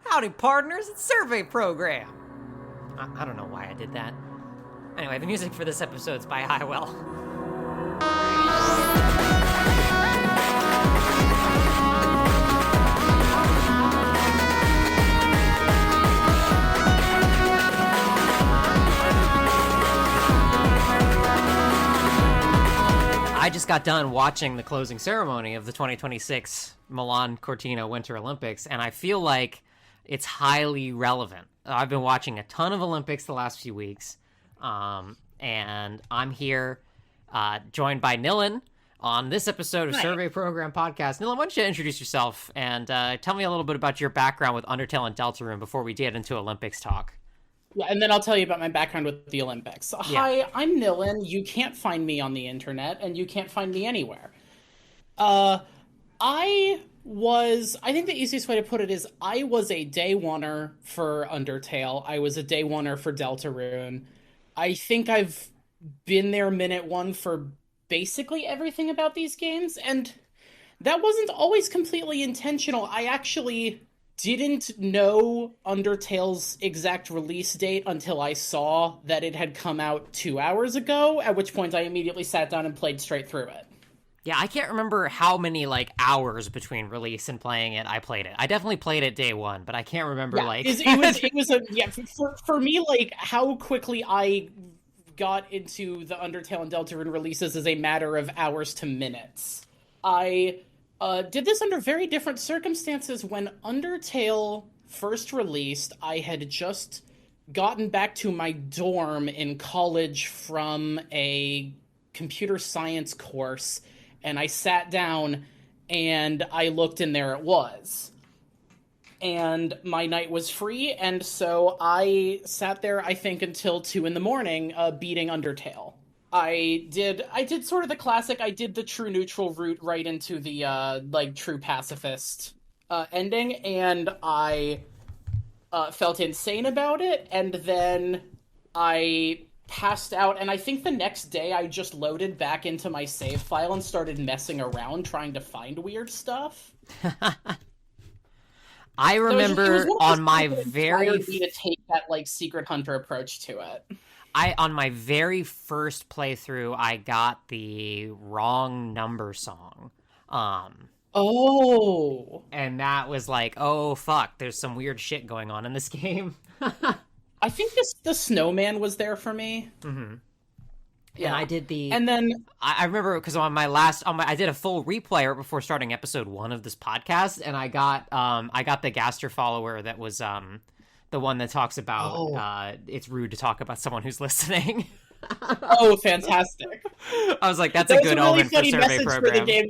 Howdy, partners, it's Survey Program. I don't know why I did that. Anyway, the music for this episode is by Highwell. I just got done watching the closing ceremony of the 2026 Milan Cortina Winter Olympics, and I feel like it's highly relevant. I've been watching a ton of Olympics the last few weeks, and I'm here joined by Nillin on this episode of Survey Program Podcast. Nillin, why don't you introduce yourself and tell me a little bit about your background with Undertale and Deltarune before we get into Olympics talk. Yeah, and then I'll tell you about my background with the Olympics. Yeah. Hi, I'm Nillin. You can't find me on the internet, and you can't find me anywhere. I think the easiest way to put it is I was a day oneer for Undertale. I was a day oneer for Deltarune. I think I've been there minute one for basically everything about these games, and that wasn't always completely intentional. I actually didn't know Undertale's exact release date until I saw that it had come out 2 hours ago, at which point I immediately sat down and played straight through it. Yeah, I can't remember how many, hours between release and playing it I played it. I definitely played it day one, but I can't remember, for me, how quickly I got into the Undertale and Deltarune releases is a matter of hours to minutes. I did this under very different circumstances. When Undertale first released, I had just gotten back to my dorm in college from a computer science course, and I sat down and I looked, and there it was. And my night was free, and so I sat there, I think, until 2 a.m, beating Undertale. I did sort of the classic. I did the true neutral route right into the true pacifist ending, and I felt insane about it, and then I passed out, and I think the next day I just loaded back into my save file and started messing around trying to find weird stuff. I remember on my very me to take that secret hunter approach to it. On my very first playthrough, I got the wrong number song. And that was like, oh fuck, there's some weird shit going on in this game. I think the snowman was there for me. Mm-hmm. Yeah, and I did and then I remember because I did a full replay right before starting episode 1 of this podcast, and I got the Gaster follower that was the one that talks about it's rude to talk about someone who's listening. Oh, fantastic! I was like, that's a good really omen for Survey Program. For the game.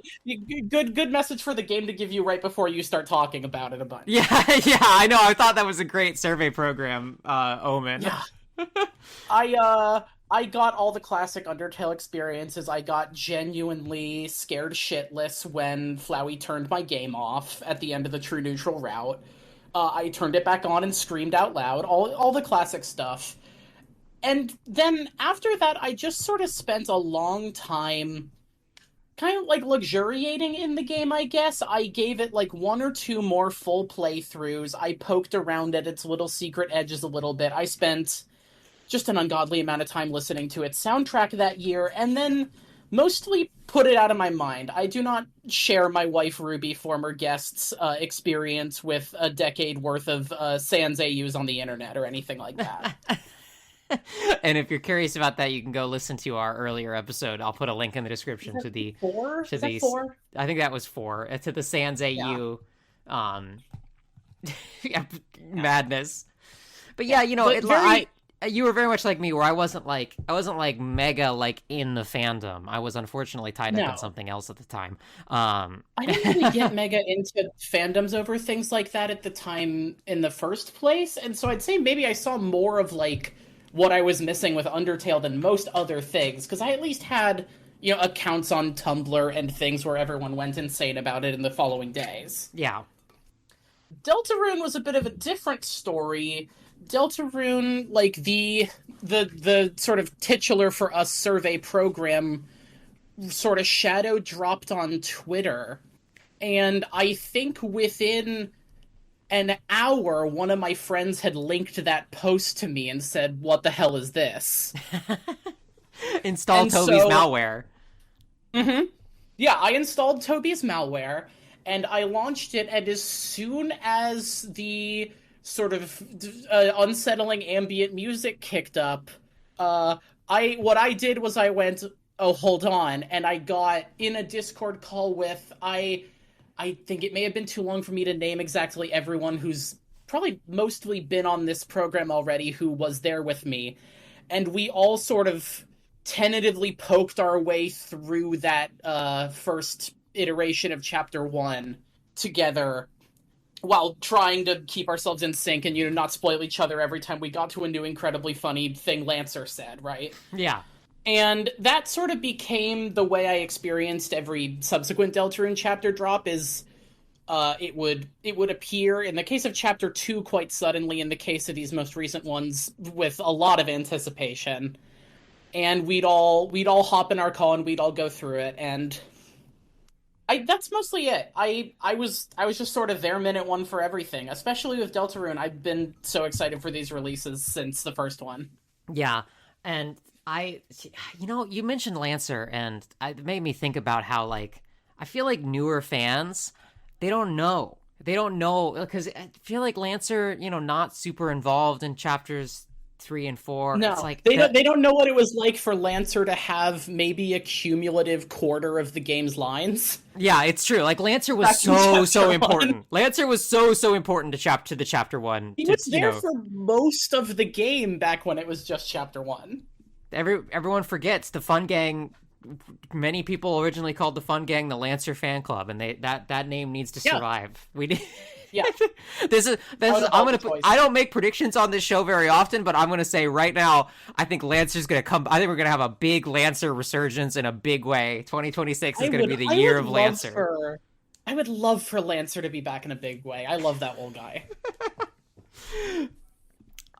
Good message for the game to give you right before you start talking about it a bunch. Yeah, I know. I thought that was a great Survey Program omen. Yeah. I got all the classic Undertale experiences. I got genuinely scared shitless when Flowey turned my game off at the end of the true neutral route. I turned it back on and screamed out loud. All the classic stuff. And then after that, I just sort of spent a long time kind of luxuriating in the game, I guess. I gave it 1 or 2 more full playthroughs. I poked around at its little secret edges a little bit. I spent just an ungodly amount of time listening to its soundtrack that year, and then mostly put it out of my mind. I do not share my wife Ruby, former guest's experience with a decade worth of sans AUs on the internet or anything like that. And if you're curious about that, you can go listen to our earlier episode. I'll put a link in the description to the 4? To Is that the 4? I think that was 4. To the Sans AU madness. But yeah, you were very much like me, where I wasn't mega in the fandom. I was unfortunately tied up in something else at the time. I didn't really get mega into fandoms over things like that at the time in the first place, and so I'd say maybe I saw more of what I was missing with Undertale than most other things, because I at least had accounts on Tumblr and things where everyone went insane about it in the following days. Yeah. Deltarune was a bit of a different story. Deltarune, the sort of titular for us Survey Program, sort of shadow dropped on Twitter, and I think within an hour, one of my friends had linked that post to me and said, "What the hell is this?" Install And Toby's so, malware. yeah, I installed Toby's malware and I launched it. And as soon as the sort of unsettling ambient music kicked up, what I did was I went, "Oh, hold on," and I got in a Discord call with I think it may have been too long for me to name exactly everyone who's probably mostly been on this program already who was there with me. And we all sort of tentatively poked our way through that first iteration of Chapter 1 together while trying to keep ourselves in sync and, not spoil each other every time we got to a new incredibly funny thing Lancer said, right? Yeah. And that sort of became the way I experienced every subsequent Deltarune chapter drop is it would appear in the case of chapter 2 quite suddenly, in the case of these most recent ones with a lot of anticipation. And we'd all hop in our call and we'd all go through it, and that's mostly it. I was just sort of there minute one for everything, especially with Deltarune. I've been so excited for these releases since the first one. Yeah. And you mentioned Lancer, and it made me think about how, like, I feel like newer fans, they don't know, because I feel like Lancer, not super involved in chapters 3 and 4. No, it's like they don't know what it was like for Lancer to have maybe a cumulative quarter of the game's lines. Yeah, it's true. Like, Lancer was so important. Lancer was so important to the chapter 1. He was there for most of the game back when it was just chapter 1. Everyone forgets the Fun Gang. Many people originally called the Fun Gang the Lancer fan club, and that name needs to survive. We did. Yeah. I don't make predictions on this show very often, but I'm gonna say right now, I think Lancer's gonna come. I think we're gonna have a big Lancer resurgence in a big way. 2026 is gonna be the year of Lancer. I would love for Lancer to be back in a big way. I love that old guy.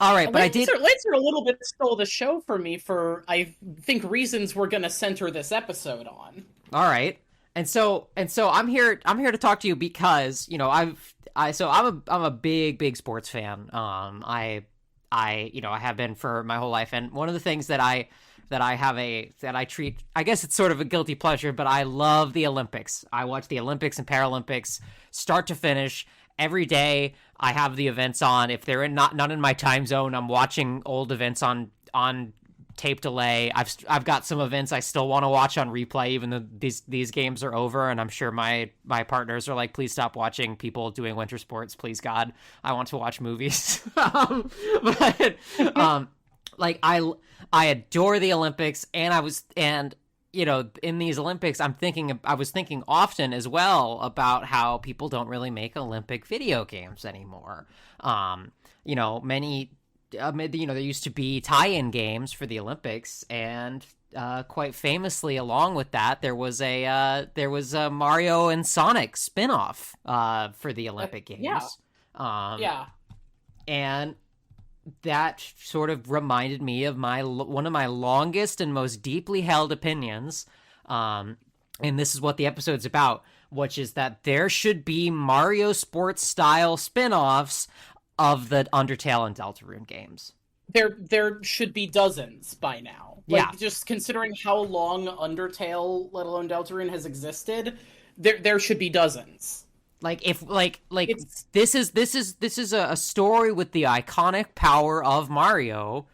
All right, but Lancer a little bit stole the show for me for, I think, reasons we're going to center this episode on. All right, and so I'm here to talk to you because I'm a big sports fan. I have been for my whole life, and one of the things that I treat, I guess it's sort of a guilty pleasure, but I love the Olympics. I watch the Olympics and Paralympics start to finish. Every day I have the events on. If they're not in my time zone, I'm watching old events on tape delay. I've got some events I still want to watch on replay, even though these games are over. And I'm sure my partners are like, "Please stop watching people doing winter sports, please God. I want to watch movies." Like I adore the Olympics, and in these Olympics, I was thinking often as well about how people don't really make Olympic video games anymore. Many, there used to be tie-in games for the Olympics, and quite famously, along with that, there was a Mario and Sonic spinoff for the Olympic Games. Yeah. And that sort of reminded me of one of my longest and most deeply held opinions, and this is what the episode's about, which is that there should be Mario sports style spin-offs of the Undertale and Deltarune games. There should be dozens by now. Just considering how long Undertale, let alone Deltarune, has existed, there should be dozens. This is a story with the iconic power of Mario,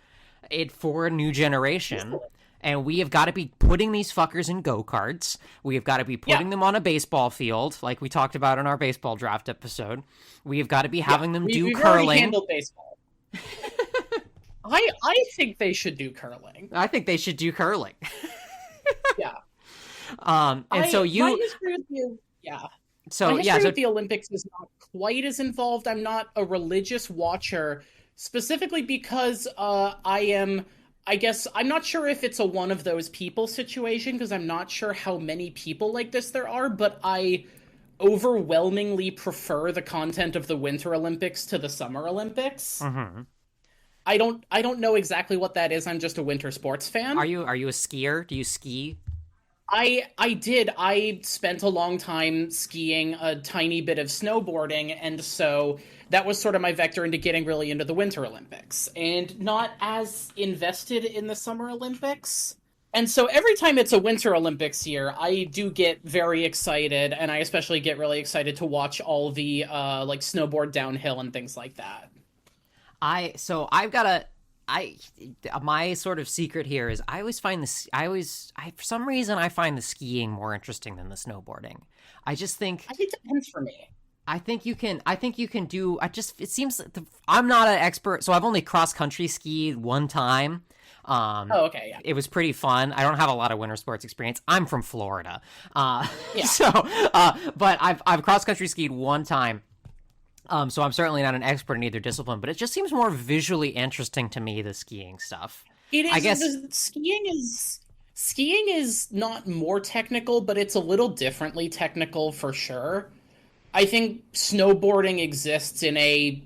for a new generation, and we have got to be putting these fuckers in go-karts. We have got to be putting them on a baseball field, like we talked about in our baseball draft episode. We have got to be having them do curling. Already handled baseball. I think they should do curling. I think they should do curling. Yeah. My history with the Olympics is not quite as involved. I'm not a religious watcher, specifically because I'm not sure if it's a one of those people situation, because I'm not sure how many people like this there are, but I overwhelmingly prefer the content of the Winter Olympics to the Summer Olympics. Mm-hmm. I don't know exactly what that is. I'm just a winter sports fan. Are you a skier? Do you ski? I did. I spent a long time skiing, a tiny bit of snowboarding, and so that was sort of my vector into getting really into the Winter Olympics, and not as invested in the Summer Olympics. And so every time it's a Winter Olympics year, I do get very excited, and I especially get really excited to watch all the like snowboard downhill and things like that. I've got a I my sort of secret here is I always find this I for some reason I find the skiing more interesting than the snowboarding. I just think I think it depends for me. I think you can do I just it seems I'm not an expert, so I've only cross country skied one time. Oh, okay, yeah. It was pretty fun. I don't have a lot of winter sports experience. I'm from Florida. Yeah. But I've cross country skied one time. So I'm certainly not an expert in either discipline, but it just seems more visually interesting to me, the skiing stuff. It is. I guess Skiing is not more technical, but it's a little differently technical for sure. I think snowboarding exists in a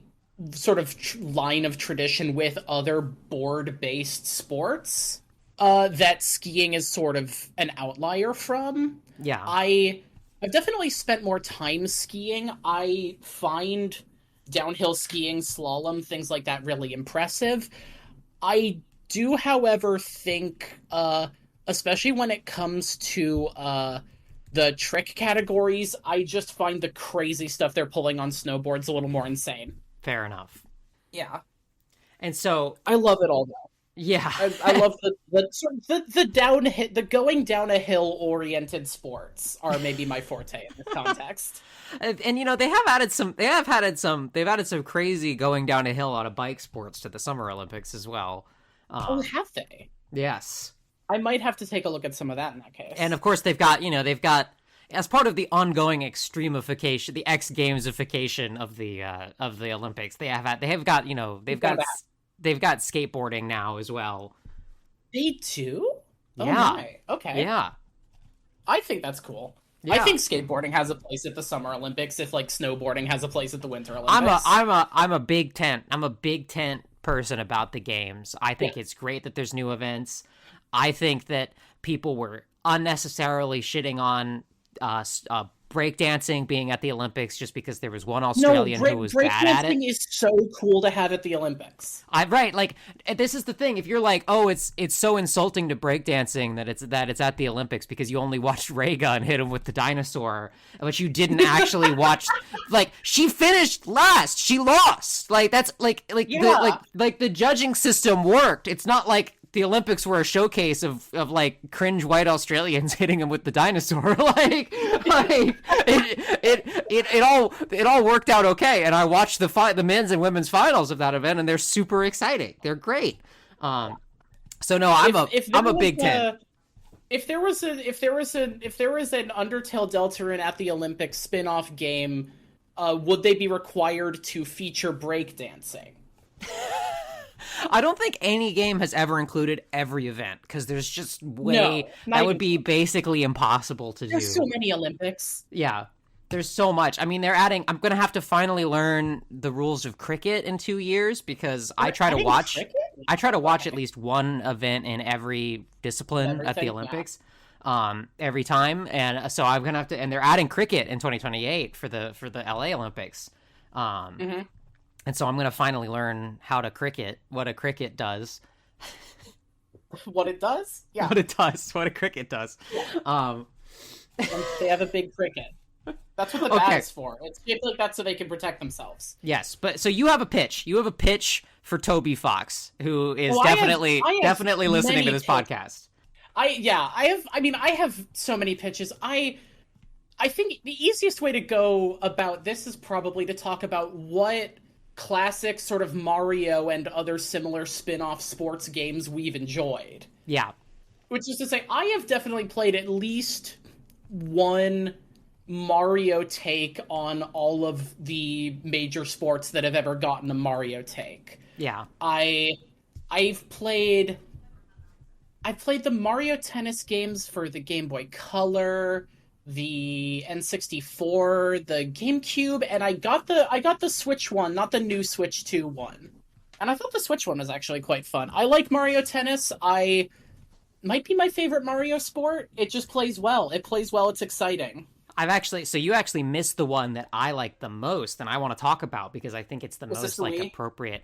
sort of line of tradition with other board-based sports that skiing is sort of an outlier from. Yeah. I've definitely spent more time skiing. I find downhill skiing, slalom, things like that really impressive. I do, however, think, especially when it comes to the trick categories, I just find the crazy stuff they're pulling on snowboards a little more insane. Fair enough. Yeah. And so, I love it all, though. yeah. I love the downhill, the going down a hill oriented sports are maybe my forte in this context. And you know, they've added some crazy going down a hill on a bike sports to the Summer Olympics as well. Oh, have they? Yes. I might have to take a look at some of that in that case. And of course they've got as part of the ongoing extremification, the X Gamesification of the Olympics, they've got skateboarding now as well. They do? Oh Yeah. my. Okay. Yeah. I think that's cool. Yeah. I think skateboarding has a place at the Summer Olympics if like snowboarding has a place at the Winter Olympics. I'm a big tent. I'm a big tent person about the games. I think it's great that there's new events. I think that people were unnecessarily shitting on breakdancing being at the Olympics just because there was one Australian who was bad at it. Breakdancing is so cool to have at the Olympics. Right, like this is the thing. If you're like, oh, it's so insulting to breakdancing that it's at the Olympics because you only watched Raygun hit him with the dinosaur, but you didn't actually watch. Like she finished last, she lost. Like that's like the judging system worked. It's not like the Olympics were a showcase of like cringe white Australians hitting him with the dinosaur. It all worked out okay. And I watched the men's and women's finals of that event, and they're super exciting. They're great. So no, I'm a big tent. If there was an Undertale Deltarune at the Olympics spin-off game, would they be required to feature breakdancing? I don't think any game has ever included every event because there's just that would be basically impossible to do. There's so many Olympics. Yeah, there's so much. I mean, I'm going to have to finally learn the rules of cricket in 2 years because I try to watch at least one event in every discipline at the Olympics. Every time, and so I'm gonna have to. And they're adding cricket in 2028 for the LA Olympics. And so I'm going to finally learn how to cricket, what a cricket does. What it does? Yeah. What a cricket does. Yeah. They have a big cricket. That's what the bat is for. It's shaped like that so they can protect themselves. Yes, but so you have a pitch. You have a pitch for Toby Fox, who is definitely listening to this podcast. I have so many pitches. I think the easiest way to go about this is probably to talk about what classic sort of Mario and other similar spin-off sports games we've enjoyed. Yeah. Which is to say, I have definitely played at least one Mario take on all of the major sports that have ever gotten a Mario take. Yeah. I've played the Mario Tennis games for the Game Boy Color, the N64, the GameCube, and I got the Switch one, not the new Switch 2 one. And I thought the Switch one was actually quite fun. I like Mario Tennis. I might be my favorite Mario sport. It just plays well. It plays well. It's exciting. So you actually missed the one that I like the most, and I want to talk about because I think it's the Was this most the like Wii? appropriate.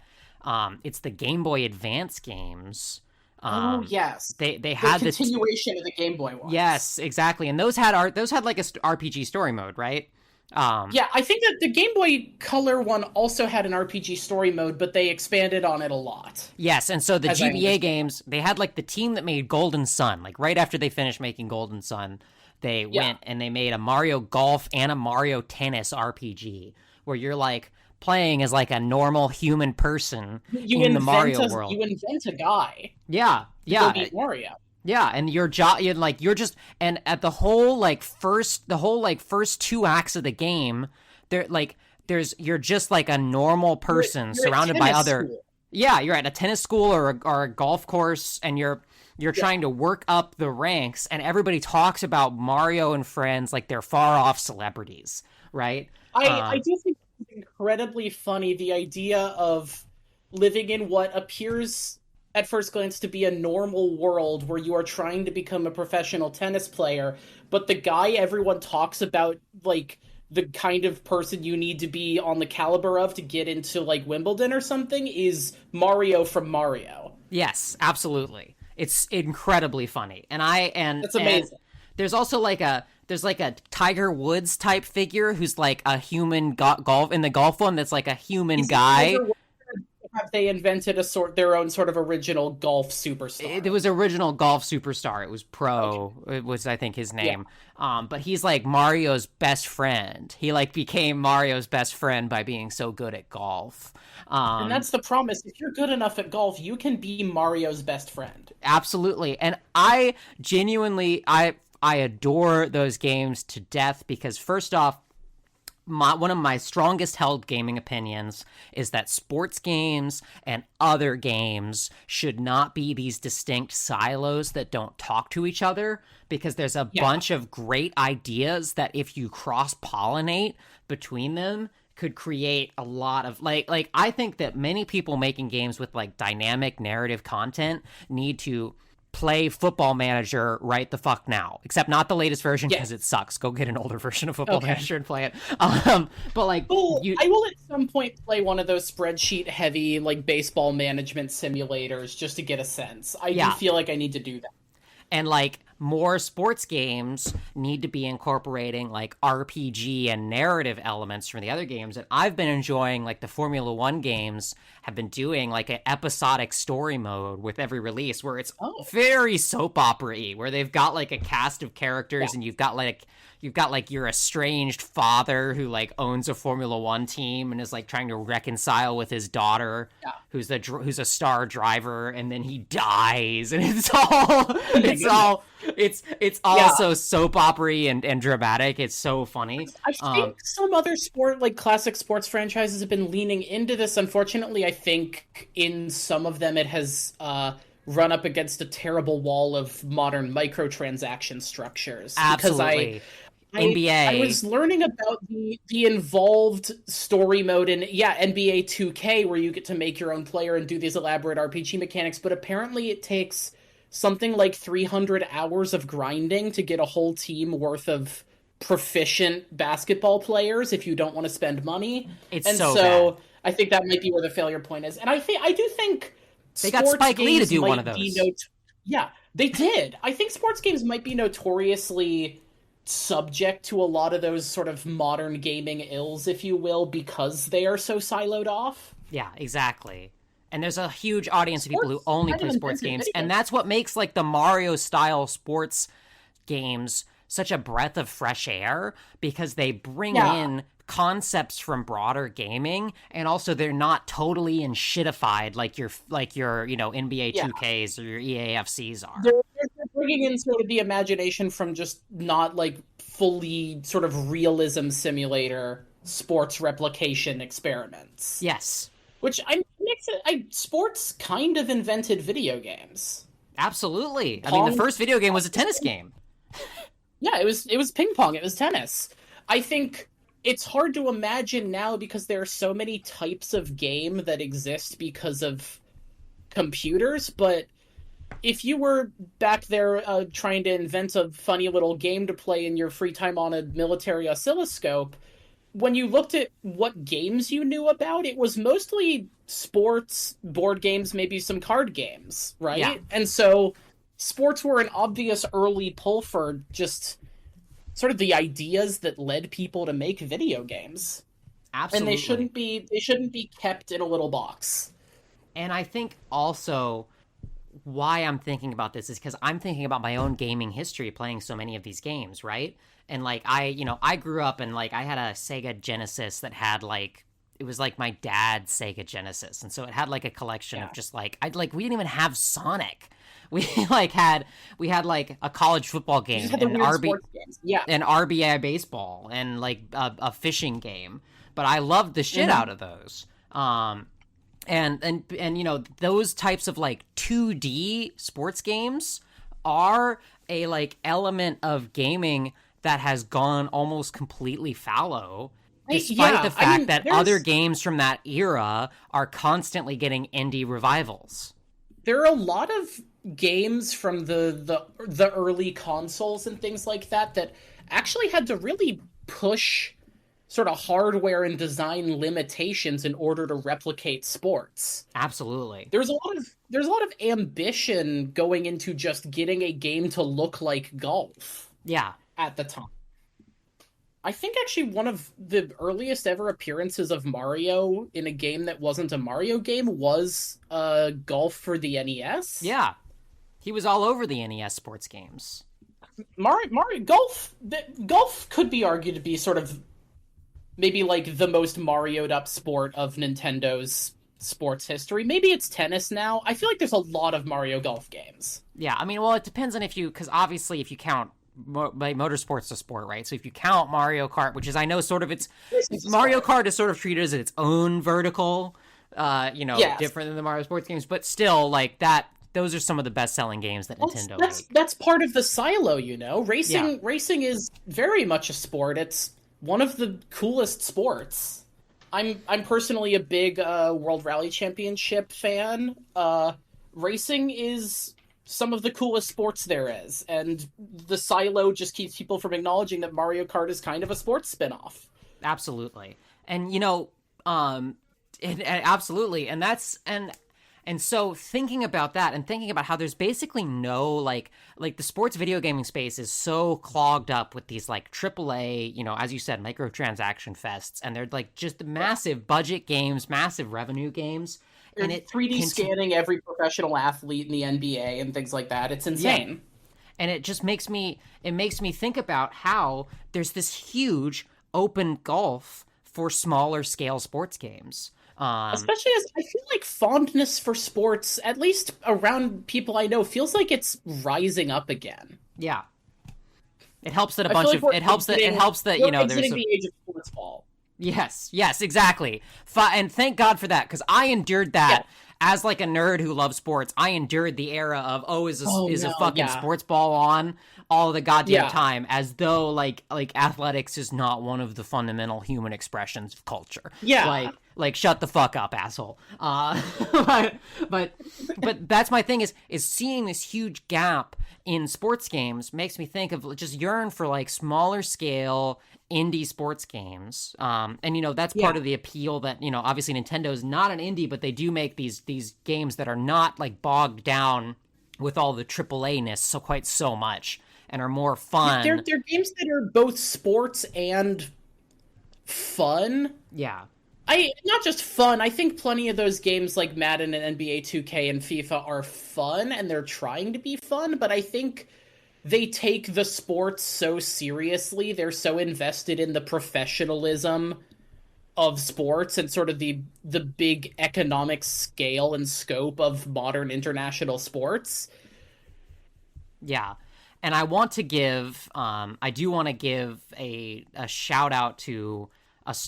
It's the Game Boy Advance games. Oh yes, They the had continuation of the Game Boy ones. yes, exactly, and those had like a RPG story mode, right? Yeah, I think that the Game Boy Color one also had an RPG story mode, but they expanded on it a lot. Yes, and so the As I GBA understand. games, they had like the team that made Golden Sun. Like right after they finished making Golden Sun, they Yeah. went and they made a Mario Golf and a Mario Tennis RPG where you're like playing as like a normal human person in the Mario world. You invent a guy Yeah, to go yeah, beat Mario. yeah, and you're just and at the whole like first 2 acts of the game, you're just like a normal person You're at surrounded by tennis other. school. Yeah, you're at a tennis school or a golf course, and you're trying to work up the ranks, and everybody talks about Mario and friends like they're far off celebrities, right? I do think it's incredibly funny the idea of living in what appears at first glance to be a normal world where you are trying to become a professional tennis player, but the guy everyone talks about, like the kind of person you need to be on the caliber of to get into like Wimbledon or something, is Mario from Mario. Yes, absolutely. It's incredibly funny, That's amazing. there's also like a Tiger Woods type figure who's like a human golf in the golf one that's like a human Is it guy. Tiger Woods, or have they invented their own sort of original golf superstar? It was original golf superstar. It was Pro. Okay. It was, I think, his name. But he's like Mario's best friend. He like became Mario's best friend by being so good at golf. And that's the promise. If you're good enough at golf, you can be Mario's best friend. Absolutely. And I genuinely, I adore those games to death because first off, one of my strongest held gaming opinions is that sports games and other games should not be these distinct silos that don't talk to each other, because there's a bunch of great ideas that if you cross-pollinate between them could create a lot of like I think that many people making games with like dynamic narrative content need to play Football Manager right the fuck now. Except not the latest version because it sucks. Go get an older version of Football Manager and play it. But like, I will at some point play one of those spreadsheet heavy like baseball management simulators just to get a sense. I do feel like I need to do that. And like more sports games need to be incorporating like RPG and narrative elements from the other games. And I've been enjoying like the Formula One games have been doing like an episodic story mode with every release where it's very soap opera-y, where they've got like a cast of characters and you've got like your estranged father who like owns a Formula One team and is like trying to reconcile with his daughter who's a star driver, and then he dies, and it's all so soap opera-y and dramatic. It's so funny. I think some other classic sports franchises have been leaning into this. Unfortunately, I think in some of them it has run up against a terrible wall of modern microtransaction structures. Absolutely. Because NBA. I was learning about the involved story mode in NBA 2K, where you get to make your own player and do these elaborate RPG mechanics, but apparently it takes something like 300 hours of grinding to get a whole team worth of proficient basketball players if you don't want to spend money. It's so bad. I think that might be where the failure point is. And I do think they got Spike Lee to do one of those. Yeah, they did. I think sports games might be notoriously subject to a lot of those sort of modern gaming ills, if you will, because they are so siloed off. Yeah, exactly. And there's a huge audience of people who only play sports games, and that's what makes like the Mario style sports games such a breath of fresh air, because they bring in concepts from broader gaming, and also they're not totally shitified like your NBA 2Ks or your EAFCs are. They're bringing in sort of the imagination from just not like fully sort of realism simulator sports replication experiments. Yes. Which sports kind of invented video games. Absolutely. I mean, the first video game was a tennis game. Yeah, it was ping pong. It was tennis. I think it's hard to imagine now because there are so many types of game that exist because of computers, but if you were back there trying to invent a funny little game to play in your free time on a military oscilloscope, when you looked at what games you knew about, it was mostly sports, board games, maybe some card games, right? Yeah. And so sports were an obvious early pull for just sort of the ideas that led people to make video games. Absolutely. And they shouldn't be kept in a little box. And I think also why I'm thinking about this is because I'm thinking about my own gaming history playing so many of these games, right? And like I grew up and like I had a Sega Genesis that had like it was like my dad's Sega Genesis, and so it had like a collection of just like we didn't even have Sonic. We had like a college football game and an RBI baseball and like a fishing game, but I loved the shit out of those. And you know, those types of like 2D sports games are a like element of gaming that has gone almost completely fallow, despite the fact that other games from that era are constantly getting indie revivals. There are a lot of games from the early consoles and things like that actually had to really push sort of hardware and design limitations in order to replicate sports. Absolutely. There's a lot of ambition going into just getting a game to look like golf. Yeah. At the time. I think actually one of the earliest ever appearances of Mario in a game that wasn't a Mario game was Golf for the NES. Yeah. He was all over the NES sports games. Mario Golf could be argued to be sort of maybe like the most Mario'd up sport of Nintendo's sports history. Maybe it's tennis now. I feel like there's a lot of Mario Golf games. Yeah, I mean, well, it depends on because obviously if you count motorsports a sport, right? So if you count Mario Kart, which is, I know sort of Mario Kart is sort of treated as its own vertical, different than the Mario sports games, but still like that. Those are some of the best-selling games that Nintendo made. That's part of the silo, you know. Racing is very much a sport. It's one of the coolest sports. I'm personally a big World Rally Championship fan. Racing is some of the coolest sports there is, and the silo just keeps people from acknowledging that Mario Kart is kind of a sports spinoff. Absolutely, and you know, absolutely, and that's and so thinking about that and thinking about how there's basically no like the sports video gaming space is so clogged up with these like AAA, you know, as you said, microtransaction fests, and they're like just massive budget games, massive revenue games. And it 3D scanning every professional athlete in the NBA and things like that. It's insane. Yeah. And it just makes me think about how there's this huge open gulf for smaller scale sports games. Especially as I feel like fondness for sports, at least around people I know, feels like it's rising up again. Yeah. It helps that it helps that you know there's the age of sports ball. Yes, exactly. And thank God for that, because I endured that as like a nerd who loves sports. I endured the era of is a fucking sports ball on all the goddamn time, as though like athletics is not one of the fundamental human expressions of culture. Yeah, like shut the fuck up, asshole. But that's my thing is seeing this huge gap in sports games makes me think of just yearn for like smaller scale indie sports games, and you know that's part of the appeal that, you know, obviously Nintendo is not an indie, but they do make these games that are not like bogged down with all the AAA-ness so much and are more fun. They're games that are both sports and fun. Yeah. Not just fun. I think plenty of those games like Madden and NBA 2K and FIFA are fun, and they're trying to be fun, but I think they take the sports so seriously. They're so invested in the professionalism of sports and sort of the big economic scale and scope of modern international sports. Yeah. And I want to give, I do want to give a shout out to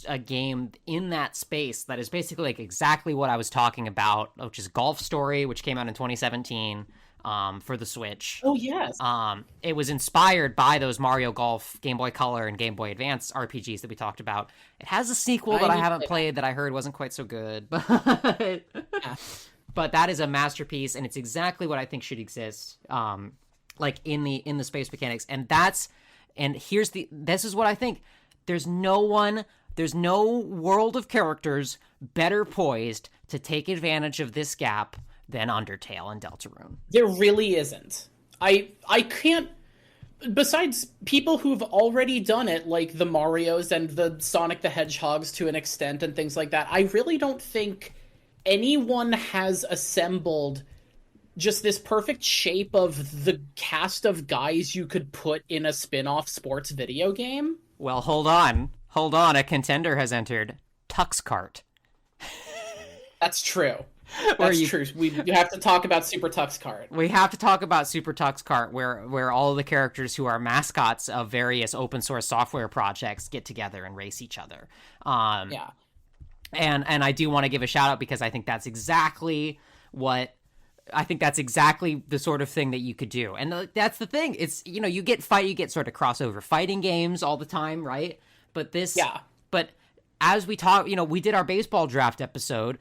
a game in that space that is basically like exactly what I was talking about, which is Golf Story, which came out in 2017 for the Switch. Oh, yes. It was inspired by those Mario Golf Game Boy Color and Game Boy Advance RPGs that we talked about. It has a sequel that I haven't played that I heard wasn't quite so good, but but that is a masterpiece, and it's exactly what I think should exist, like in the space mechanics. And this is what I think. There's no world of characters better poised to take advantage of this gap than Undertale and Deltarune. There really isn't. I can't. Besides people who've already done it, like the Marios and the Sonic the Hedgehogs to an extent and things like that, I really don't think anyone has assembled just this perfect shape of the cast of guys you could put in a spin-off sports video game. Well, hold on. A contender has entered. Tuxkart. That's true. That's true. You have to talk about Super Tux Kart. We have to talk about Super Tux Kart, where all of the characters who are mascots of various open source software projects get together and race each other. Yeah. And I do want to give a shout out because I think that's exactly the sort of thing that you could do. And that's the thing. It's, you get sort of crossover fighting games all the time, right? But but as we talk, we did our baseball draft episode.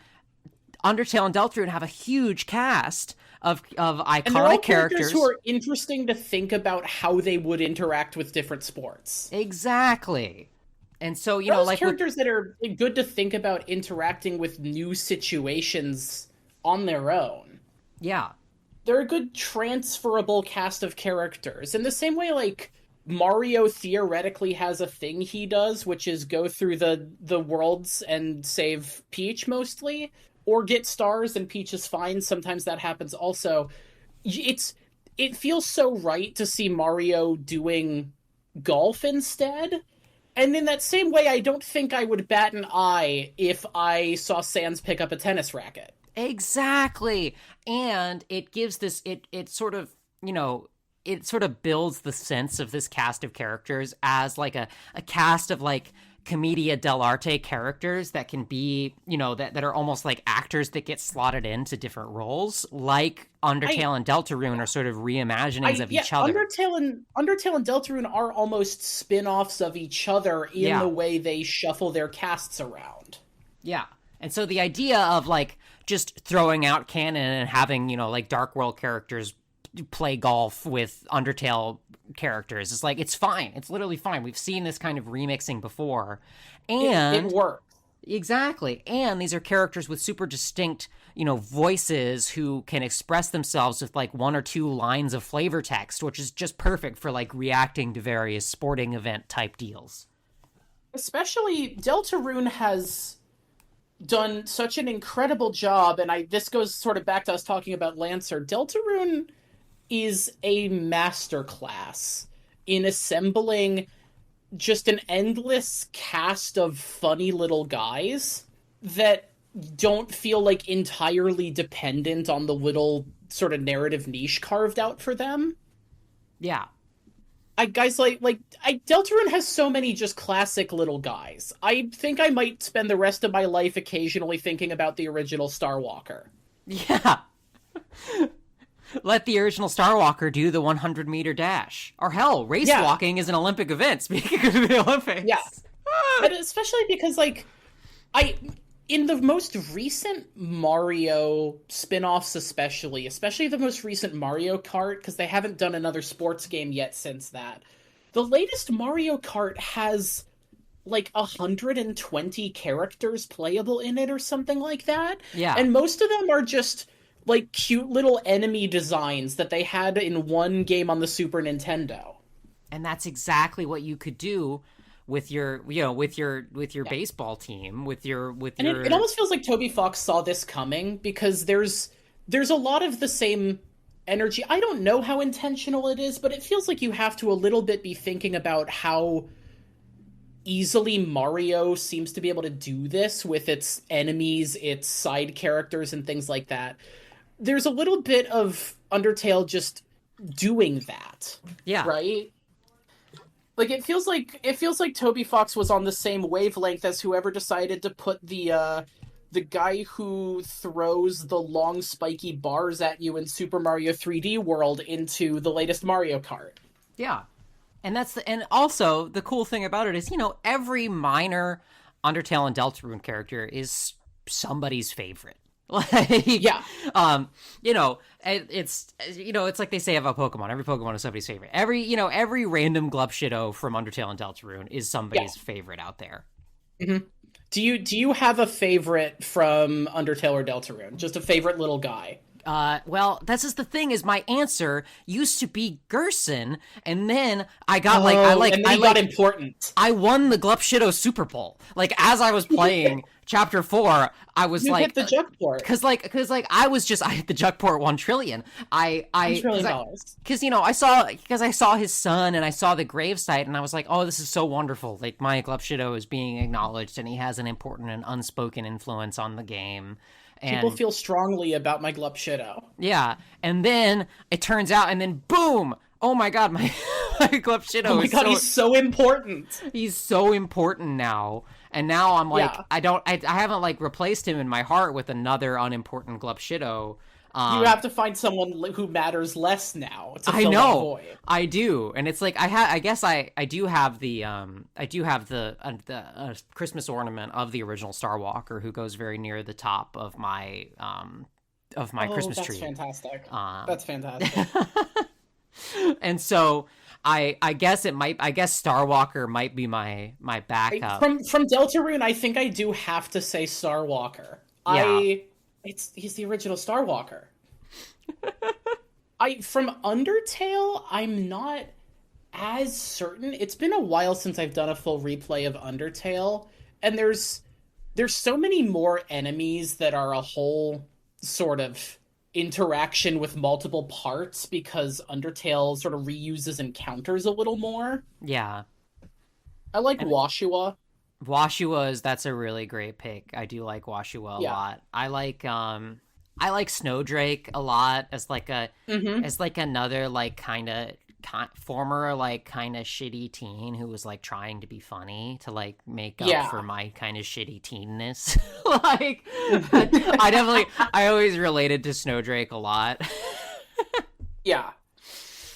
Undertale and Deltarune have a huge cast of iconic and they're all characters who are interesting to think about how they would interact with different sports. Exactly. And so, like characters that are good to think about interacting with new situations on their own. Yeah. They're a good transferable cast of characters. In the same way, like, Mario theoretically has a thing he does, which is go through the worlds and save Peach mostly, or get stars, and Peach is fine. Sometimes that happens also. It feels so right to see Mario doing golf instead. And in that same way, I don't think I would bat an eye if I saw Sans pick up a tennis racket. Exactly. And it gives this, it sort of builds the sense of this cast of characters as like a cast of like commedia dell'arte characters that can be, that are almost like actors that get slotted into different roles, like Undertale and Deltarune are sort of reimaginings of each other. Undertale and Deltarune are almost spin-offs of each other in the way they shuffle their casts around. Yeah. And so the idea of like just throwing out canon and having, like Dark World characters play golf with Undertale characters is like, it's fine. It's literally fine. We've seen this kind of remixing before. And it works. Exactly. And these are characters with super distinct, voices who can express themselves with like one or two lines of flavor text, which is just perfect for like reacting to various sporting event type deals. Especially Deltarune has done such an incredible job, and this goes sort of back to us talking about Lancer. Deltarune is a masterclass in assembling just an endless cast of funny little guys that don't feel like entirely dependent on the little sort of narrative niche carved out for them. Yeah. Deltarune has so many just classic little guys. I think I might spend the rest of my life occasionally thinking about the original Starwalker. Yeah. Let the original Starwalker do the 100-meter dash. Or hell, race walking is an Olympic event, speaking of the Olympics. Yeah. But especially because, in the most recent Mario spin-offs especially the most recent Mario Kart, because they haven't done another sports game yet since that, the latest Mario Kart has, 120 characters playable in it or something like that. Yeah. And most of them are just cute little enemy designs that they had in one game on the Super Nintendo. And that's exactly what you could do with your baseball team, it almost feels like Toby Fox saw this coming, because there's a lot of the same energy. I don't know how intentional it is, but it feels like you have to a little bit be thinking about how easily Mario seems to be able to do this with its enemies, its side characters, and things like that. There's a little bit of Undertale just doing that. Yeah. Right? It feels like Toby Fox was on the same wavelength as whoever decided to put the guy who throws the long spiky bars at you in Super Mario 3D World into the latest Mario Kart. Yeah. And also the cool thing about it is, every minor Undertale and Deltarune character is somebody's favorite. Like, Yeah. you know, it's it's like they say about Pokemon. Every Pokemon is somebody's favorite. Every random Glup Shitto from Undertale and Deltarune is somebody's favorite out there. Hmm. Do you have a favorite from Undertale or Deltarune? Just a favorite little guy? Well, this is the thing. Is my answer used to be Gerson, and then I got and then he got important. I won the Glup Shitto Super Bowl. Like as I was playing Chapter 4, I was You like, hit the Juckport. because I hit the Juckport 1 trillion. $1 trillion. Because I saw his son and I saw the gravesite and I was like, oh, this is so wonderful. Like my Glup Shitto is being acknowledged and he has an important and unspoken influence on the game. And, People feel strongly about my Glup Shitto. yeah, and then it turns out, and then boom! Oh my god, my Glup Shitto. Oh my god, he's so important. He's so important now, and now I'm like, Yeah. I haven't like replaced him in my heart with another unimportant Glup Shitto. You have to find someone who matters less now to I fill know, that void. I do, and it's like I guess I do have the Christmas ornament of the original Star Walker who goes very near the top of my Christmas tree. Fantastic. That's fantastic. And so I guess Star Walker might be my backup. From Deltarune, I think I do have to say Star Walker. Yeah. He's the original Star Walker. From Undertale, I'm not as certain. It's been a while since I've done a full replay of Undertale, and there's so many more enemies that are a whole sort of interaction with multiple parts because Undertale sort of reuses encounters a little more. Yeah. I like Washua. That's a really great pick. I do like Washua a lot. I like Snowdrake a lot as like another like former like kind of shitty teen who was like trying to be funny to like make up for my kind of shitty teenness. Like I always related to Snowdrake a lot. Yeah.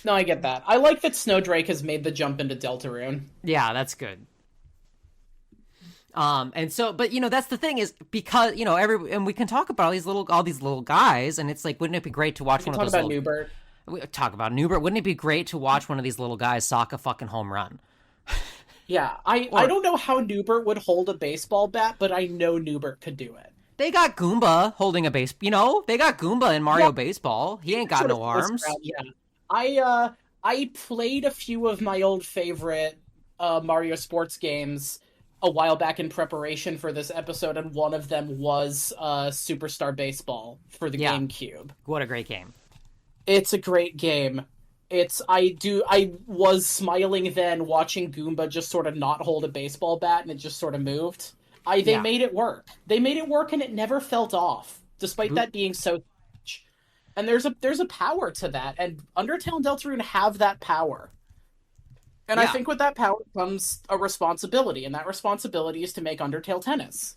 No, I get that. I like that Snowdrake has made the jump into Deltarune. Yeah, that's good. And so, but that's the thing is because and we can talk about all these little guys, and it's like, wouldn't it be great to watch one of those? Talk about Newbert. Talk about Newbert. Wouldn't it be great to watch one of these little guys sock a fucking home run? Yeah, I don't know how Newbert would hold a baseball bat, but I know Newbert could do it. They got Goomba holding a base. They got Goomba in Mario Baseball. He ain't got no arms. Yeah, I played a few of my old favorite Mario sports games a while back in preparation for this episode, and one of them was Superstar Baseball for the GameCube. What a great game. It's a great game. I was smiling then watching Goomba just sort of not hold a baseball bat and it just sort of moved. They made it work. They made it work and it never felt off, despite that being so much. And there's a power to that, and Undertale and Deltarune have that power. And I think with that power comes a responsibility, and that responsibility is to make Undertale tennis.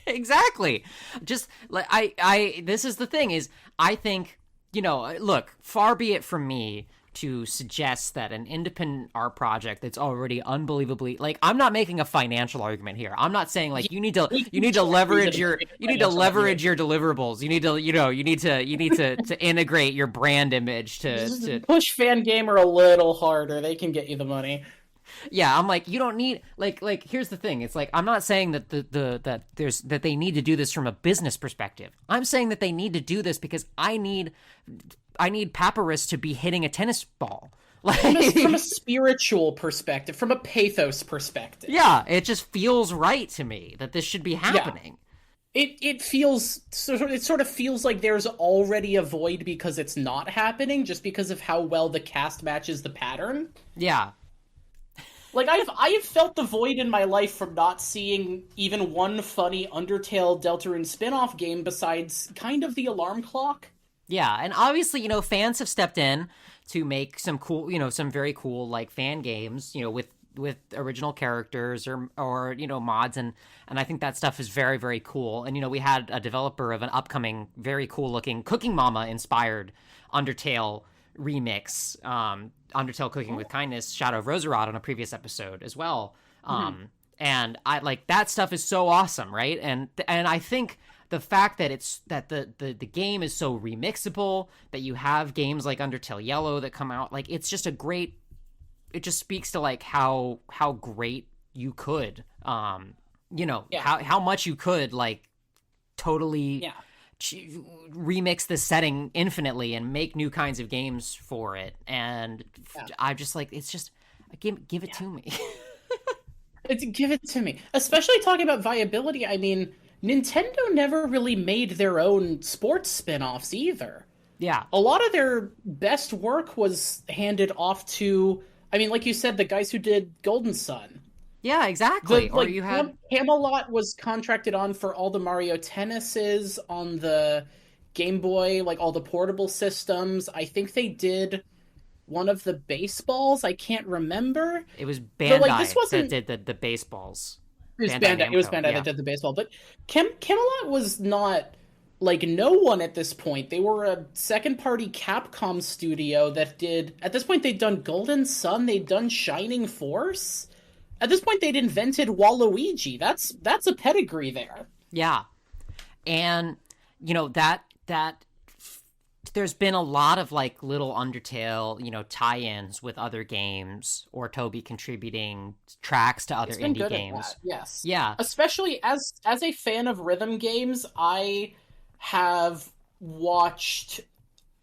Exactly. Just like this is the thing is I think, look, far be it from me to suggest that an independent art project that's already unbelievably, like, I'm not making a financial argument here. I'm not saying like you need to leverage your deliverables. You need to integrate your brand image to push Fangamer a little harder. They can get you the money. Yeah, I'm like, you don't need like here's the thing. It's like I'm not saying that that they need to do this from a business perspective. I'm saying that they need to do this because I need Papyrus to be hitting a tennis ball. Like from a spiritual perspective, from a pathos perspective. Yeah, it just feels right to me that this should be happening. Yeah. It sort of feels like there's already a void because it's not happening, just because of how well the cast matches the pattern. Yeah. Like, I've felt the void in my life from not seeing even one funny Undertale Deltarune spin-off game besides kind of the alarm clock. Yeah, and obviously, fans have stepped in to make some cool, some very cool, like, fan games, with original characters or mods, and I think that stuff is very, very cool. And, we had a developer of an upcoming, very cool-looking Cooking Mama-inspired Undertale remix, Undertale Cooking with Kindness, Shadow of Roserod on a previous episode as well. And I like that stuff is so awesome, right? And I think the fact that the game is so remixable, that you have games like Undertale Yellow that come out, like it's just a great, it just speaks to like how great you could how much you could like totally remix the setting infinitely and make new kinds of games for it. And I'm just like, it's just give it to me. Give it to me. Especially talking about viability, I mean, Nintendo never really made their own sports spin-offs either. Yeah. A lot of their best work was handed off to, I mean, like you said, the guys who did Golden Sun. Yeah, exactly. Or you had Camelot was contracted on for all the Mario Tennises on the Game Boy, like all the portable systems. I think they did one of the baseballs. I can't remember. It was Bandai that did the baseballs. It was Bandai that did the baseball. But Camelot was not like no one at this point. They were a second-party Capcom studio that did. At this point, they'd done Golden Sun. They'd done Shining Force. At this point, they'd invented Waluigi. That's a pedigree there. Yeah, and that there's been a lot of like little Undertale, tie-ins with other games, or Toby contributing tracks to other indie games. Yes. Yeah. Especially as a fan of rhythm games, I have watched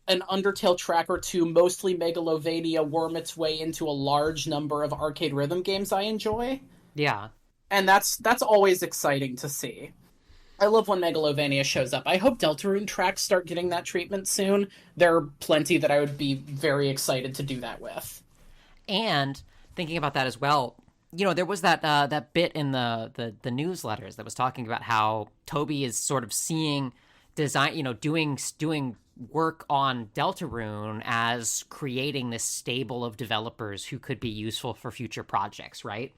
an Undertale track or two, mostly Megalovania, worm its way into a large number of arcade rhythm games I enjoy. Yeah. And that's always exciting to see. I love when Megalovania shows up. I hope Deltarune tracks start getting that treatment soon. There are plenty that I would be very excited to do that with. And thinking about that as well, there was that bit in the newsletters that was talking about how Toby is sort of seeing design, doing work on Deltarune as creating this stable of developers who could be useful for future projects, right?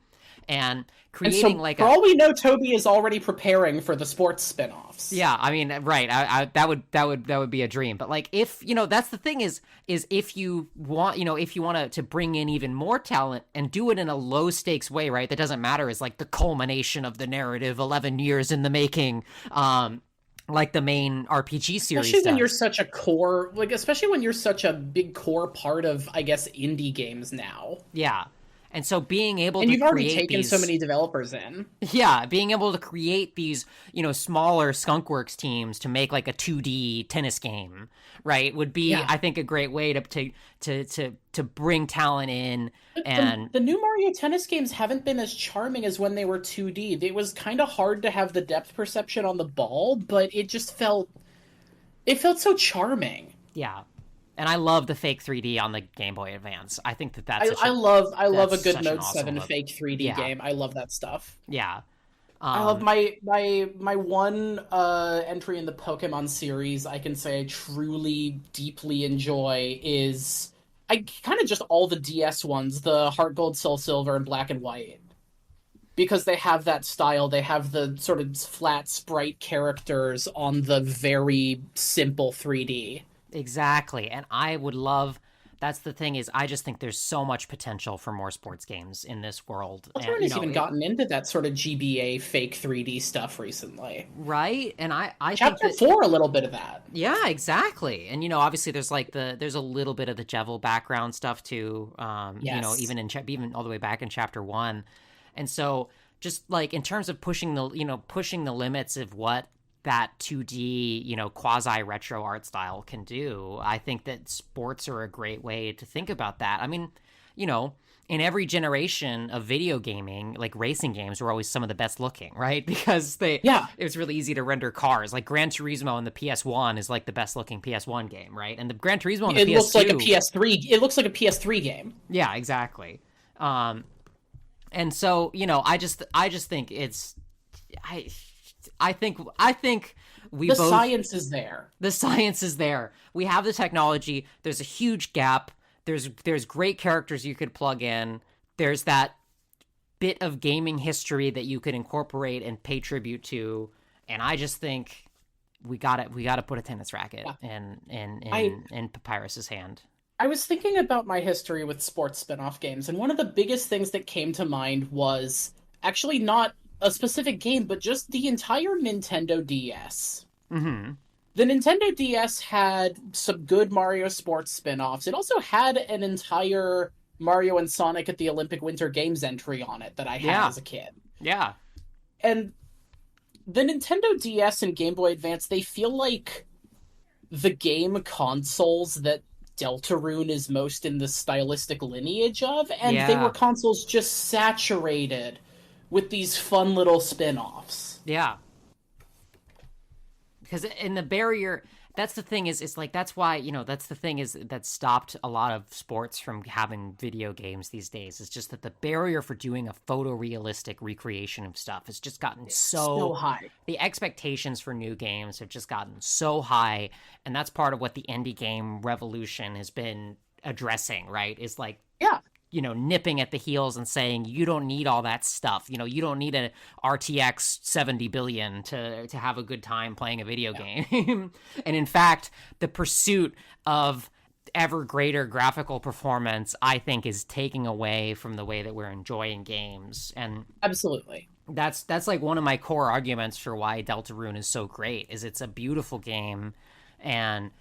And creating for all we know, Toby is already preparing for the sports spin-offs. Yeah, I mean, right. That would be a dream. But like, if that's the thing is if you want, if you want to bring in even more talent and do it in a low stakes way, right? That doesn't matter. Is like the culmination of the narrative, 11 years in the making. Like the main RPG series, especially when you're such a big core part of, I guess, indie games now. Yeah. And so being able and to you've already taken so many developers in. Yeah, being able to create these, smaller Skunkworks teams to make like a 2D tennis game, right, would be, I think, a great way to bring talent in. And the new Mario Tennis games haven't been as charming as when they were 2D. It was kind of hard to have the depth perception on the ball, but it just felt so charming. Yeah. And I love the fake 3D on the Game Boy Advance. I think that's I love a good Note awesome 7 fake 3D game. I love that stuff. Yeah. I love my one entry in the Pokemon series I can say I truly, deeply enjoy is I kind of just all the DS ones, the Heart Gold, Soul Silver, and Black and White. Because they have that style, they have the sort of flat sprite characters on the very simple 3D. Exactly. And I would love, that's the thing is, I just think there's so much potential for more sports games in this world. Deltarune has even gotten into that sort of GBA fake 3D stuff recently. Right? And I Chapter think 4, a little bit of that. Yeah, exactly. And, obviously there's like there's a little bit of the Jevil background stuff too, yes. even all the way back in Chapter 1. And so just like in terms of pushing the limits of what that 2D, quasi-retro art style can do, I think that sports are a great way to think about that. I mean, in every generation of video gaming, like racing games were always some of the best looking, right? Because it was really easy to render cars. Like Gran Turismo on the PS1 is like the best looking PS1 game, right? And the Gran Turismo on the PS2... looks like a PS3. It looks like a PS3 game. Yeah, exactly. And so, I just think it's... I think we both... The science is there. The science is there. We have the technology. There's a huge gap. There's great characters you could plug in. There's that bit of gaming history that you could incorporate and pay tribute to. And I just think we gotta put a tennis racket in Papyrus's hand. I was thinking about my history with sports spin-off games, and one of the biggest things that came to mind was actually not a specific game, but just the entire Nintendo DS. Mm-hmm. The Nintendo DS had some good Mario Sports spin-offs. It also had an entire Mario and Sonic at the Olympic Winter Games entry on it that I had as a kid. Yeah. And the Nintendo DS and Game Boy Advance, they feel like the game consoles that Deltarune is most in the stylistic lineage of, and they were consoles just saturated with these fun little spin-offs. Yeah. Because in the barrier, that's the thing is, it's like, that's why, that's the thing is that stopped a lot of sports from having video games these days. It's just that the barrier for doing a photorealistic recreation of stuff has just gotten so high. The expectations for new games have just gotten so high. And that's part of what the indie game revolution has been addressing, right? Is like, nipping at the heels and saying, you don't need all that stuff. You don't need a RTX 70 billion to have a good time playing a video game. And in fact, the pursuit of ever greater graphical performance, I think, is taking away from the way that we're enjoying games. And absolutely, that's like one of my core arguments for why Deltarune is so great, is it's a beautiful game. And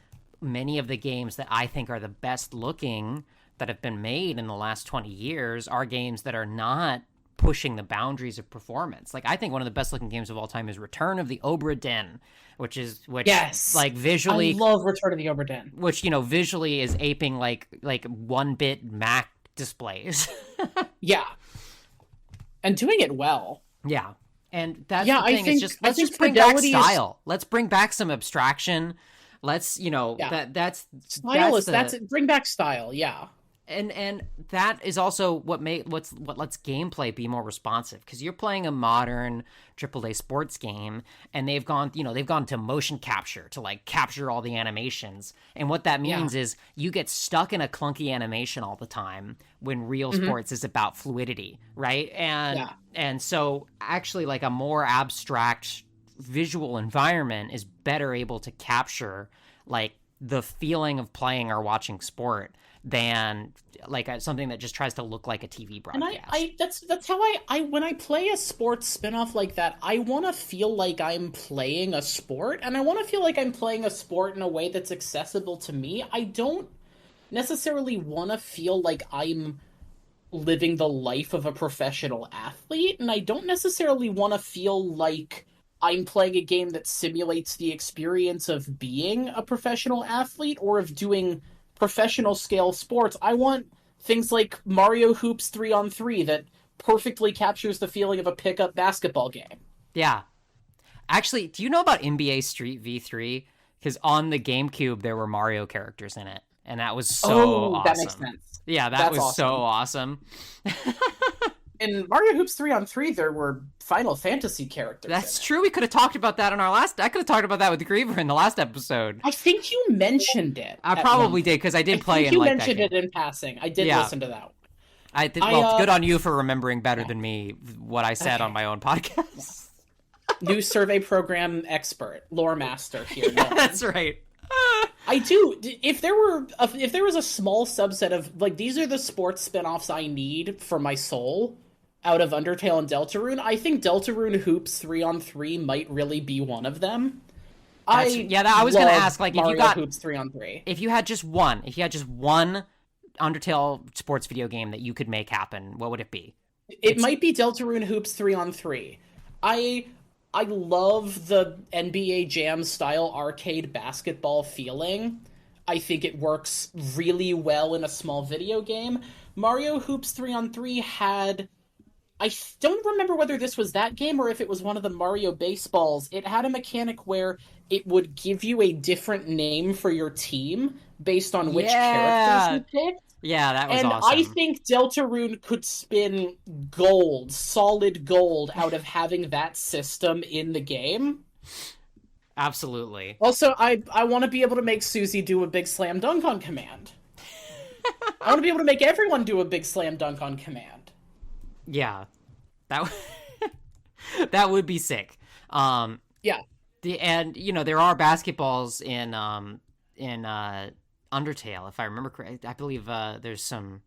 many of the games that I think are the best looking that have been made in the last 20 years are games that are not pushing the boundaries of performance. Like, I think one of the best looking games of all time is Return of the Obra Dinn, which like visually, I love Return of the Obra Dinn, which visually is aping like 1-bit Mac displays. Yeah, and doing it well. Yeah, and that's the thing. Let's just bring back style. Let's bring back some abstraction. Let's that's stylus. That's bring back style. Yeah. And that is also what lets gameplay be more responsive, because you're playing a modern AAA sports game, and they've gone to motion capture to like capture all the animations, and what that means is you get stuck in a clunky animation all the time when real sports is about fluidity, right? And so actually, like, a more abstract visual environment is better able to capture like the feeling of playing or watching sport than like something that just tries to look like a TV broadcast. And that's how I when I play a sports spinoff like that, I want to feel like I'm playing a sport, and I want to feel like I'm playing a sport in a way that's accessible to me. I don't necessarily want to feel like I'm living the life of a professional athlete, and I don't necessarily want to feel like I'm playing a game that simulates the experience of being a professional athlete or of doing professional scale sports. I want things like Mario Hoops 3-on-3 that perfectly captures the feeling of a pickup basketball game. Yeah. Actually, do you know about NBA Street V3? Because on the GameCube, there were Mario characters in it. And that was so awesome. That makes sense. Yeah, that was awesome. So awesome. In Mario Hoops 3-on-3, there were Final Fantasy characters. That's true. We could have talked about that I could have talked about that with Griever in the last episode. I think you mentioned it. I probably did, because I did play in like that game. You mentioned it in passing. I did listen to that one. Well, good on you for remembering better than me what I said on my own podcast. New survey program expert, lore master here. Yeah, that's right. I do. If there was a small subset of, like, these are the sports spinoffs I need for my soul out of Undertale and Deltarune, I think Deltarune Hoops 3-on-3 might really be one of them. I was going to ask, like, Mario if you got Hoops 3-on-3. If you had just one Undertale sports video game that you could make happen, what would it be? It might be Deltarune Hoops 3-on-3. I love the NBA Jam style arcade basketball feeling. I think it works really well in a small video game. Mario Hoops 3-on-3 had... I don't remember whether this was that game or if it was one of the Mario baseballs. It had a mechanic where it would give you a different name for your team based on which characters you picked. Yeah, that was awesome. And I think Deltarune could spin gold, solid gold, out of having that system in the game. Absolutely. Also, I want to be able to make Susie do a big slam dunk on command. I want to be able to make everyone do a big slam dunk on command. Yeah. That would be sick. Yeah. And there are basketballs in Undertale, if I remember correctly. I believe there's some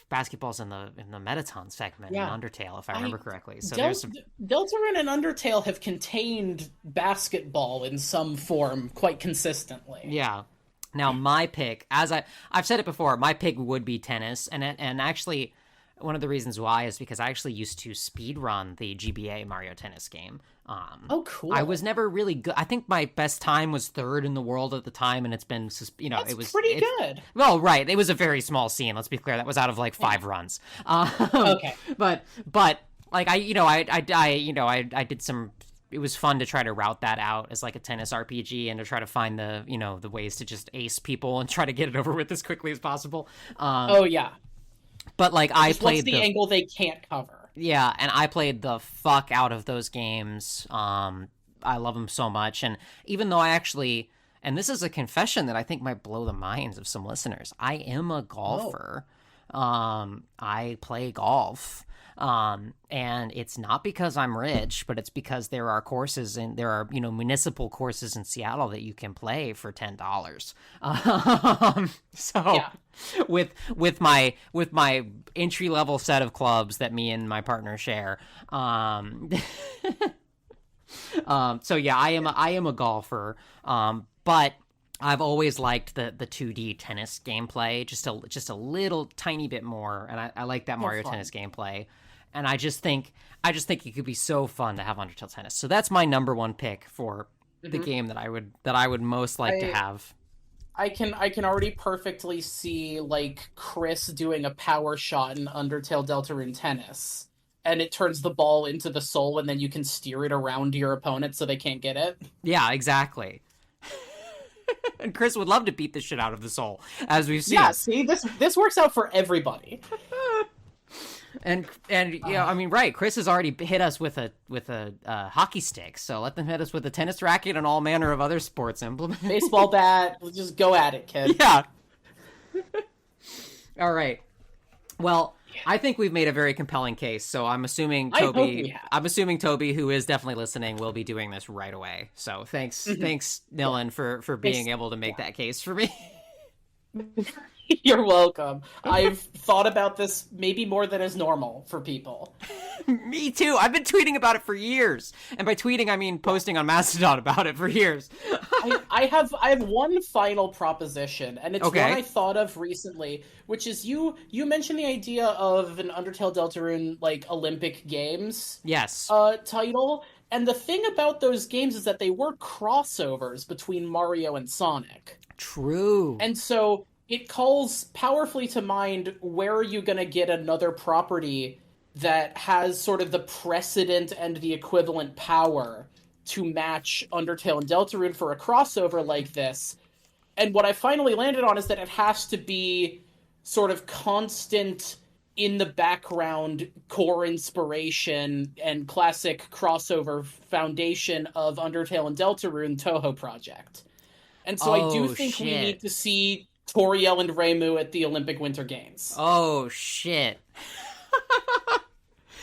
basketball's in the Metaton segment in Undertale, if I remember correctly. So there's some... Deltarune and Undertale have contained basketball in some form quite consistently. Yeah. Now my pick, as I've said it before, my pick would be tennis, and actually one of the reasons why is because I actually used to speedrun the GBA Mario Tennis game. Oh, cool. I was never really good. I think my best time was third in the world at the time, and it's been, it was pretty good. Well, right. It was a very small scene. Let's be clear. That was out of like 5 runs. Okay. But like I did some. It was fun to try to route that out as like a tennis RPG and to try to find the ways to just ace people and try to get it over with as quickly as possible. Oh yeah. But like I played the angle they can't cover. Yeah, and I played the fuck out of those games. I love them so much, and even though I actually, and this is a confession that I think might blow the minds of some listeners, I am a golfer. I play golf. And it's not because I'm rich, but it's because there are courses and there are, municipal courses in Seattle that you can play for $10. With my entry level set of clubs that me and my partner share. So yeah, I am a golfer. But I've always liked the 2D tennis gameplay just a little tiny bit more, and I like that Mario Tennis gameplay. And I just think it could be so fun to have Undertale Tennis. So that's my number one pick for the game that I would most like to have. I can already perfectly see like Chris doing a power shot in Undertale Deltarune Tennis, and it turns the ball into the soul, and then you can steer it around your opponent so they can't get it. Yeah, exactly. And Chris would love to beat the shit out of the soul, as we've seen. Yeah, see, this works out for everybody. And I mean, right? Chris has already hit us with a hockey stick, so let them hit us with a tennis racket and all manner of other sports implements. Baseball bat, just go at it, kid. Yeah. All right. Well, I think we've made a very compelling case, so I'm assuming Toby, who is definitely listening, will be doing this right away. So thanks, Nillin, for being able to make that case for me. You're welcome. I've thought about this maybe more than is normal for people. Me too. I've been tweeting about it for years. And by tweeting, I mean posting on Mastodon about it for years. I have one final proposition, and it's one I thought of recently, which is you mentioned the idea of an Undertale Deltarune like Olympic Games title. And the thing about those games is that they were crossovers between Mario and Sonic. True. And so it calls powerfully to mind, where are you going to get another property that has sort of the precedent and the equivalent power to match Undertale and Deltarune for a crossover like this? And what I finally landed on is that it has to be sort of constant in the background core inspiration and classic crossover foundation of Undertale and Deltarune Toho Project. And so I do think we need to see Toriel and Reimu at the Olympic Winter Games. Oh, shit.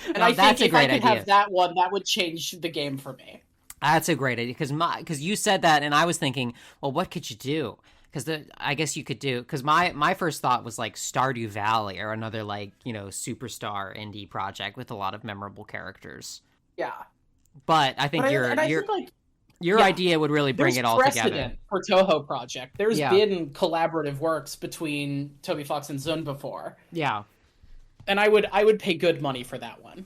And I think if I could have that one, that would change the game for me. That's a great idea, because you said that, and I was thinking, well, what could you do? Because I guess you could do, because my first thought was like Stardew Valley or another like, superstar indie project with a lot of memorable characters. Yeah. But I think your idea would really bring it all together. For Toho Project. There's been collaborative works between Toby Fox and Zun before. Yeah. And I would pay good money for that one.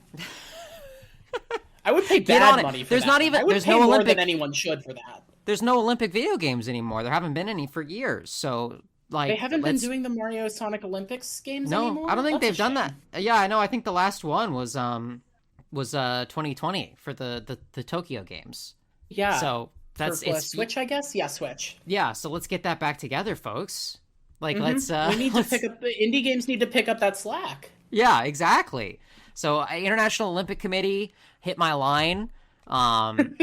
I would pay bad money for that. There's no more than anyone should for that. There's no Olympic video games anymore. There haven't been any for years. So like they haven't been doing the Mario Sonic Olympics games anymore? No, I don't think they've done that. Yeah, I know. I think the last one was 2020 for the Tokyo games. Yeah. So that's Switch, I guess. Yeah, Switch. Yeah. So let's get that back together, folks. Like, let's. We need to pick up the indie games. Need to pick up that slack. Yeah, exactly. So, International Olympic Committee, hit my line. I'm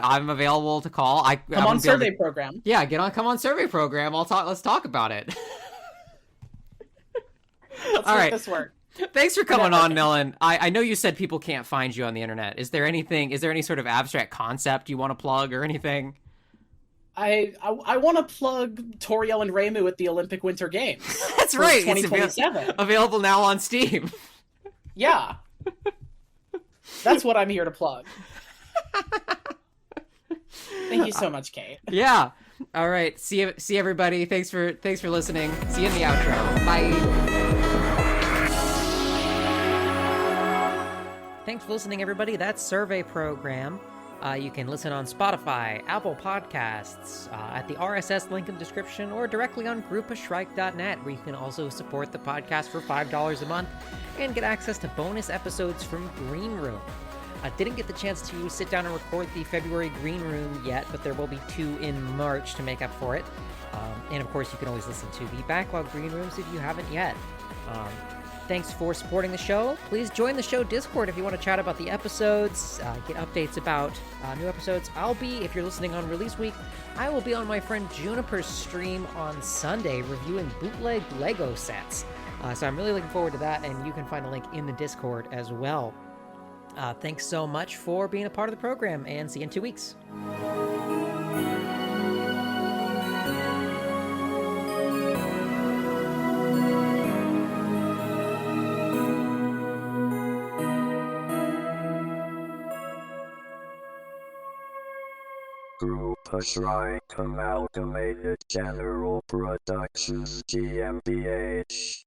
available to call. Come on survey program. Yeah, come on survey program. Let's talk about it. Let's make this work. Thanks for coming on, Nillin. I know you said people can't find you on the internet. Is there any sort of abstract concept you want to plug or anything? I want to plug Toriel and Reimu at the Olympic Winter Games. That's right. 2027. It's available now on Steam. Yeah. That's what I'm here to plug. Thank you so much, Kate. Yeah. All right. See everybody. Thanks for listening. See you in the outro. Bye. Thanks for listening, everybody. That's Survey Program. You can listen on Spotify, Apple Podcasts, at the RSS link in the description, or directly on groupashrike.net, where you can also support the podcast for $5 a month and get access to bonus episodes from Green Room. I didn't get the chance to sit down and record the February Green Room yet, but there will be 2 in March to make up for it. And of course, you can always listen to the backlog Green Rooms if you haven't yet. Thanks for supporting the show. Please join the show Discord if you want to chat about the episodes, get updates about new episodes. If you're listening on release week, I will be on my friend Juniper's stream on Sunday reviewing bootleg Lego sets. So I'm really looking forward to that, and you can find a link in the Discord as well. Thanks so much for being a part of the program, and see you in 2 weeks. Glup Shitto Amalgamated General Productions GmbH.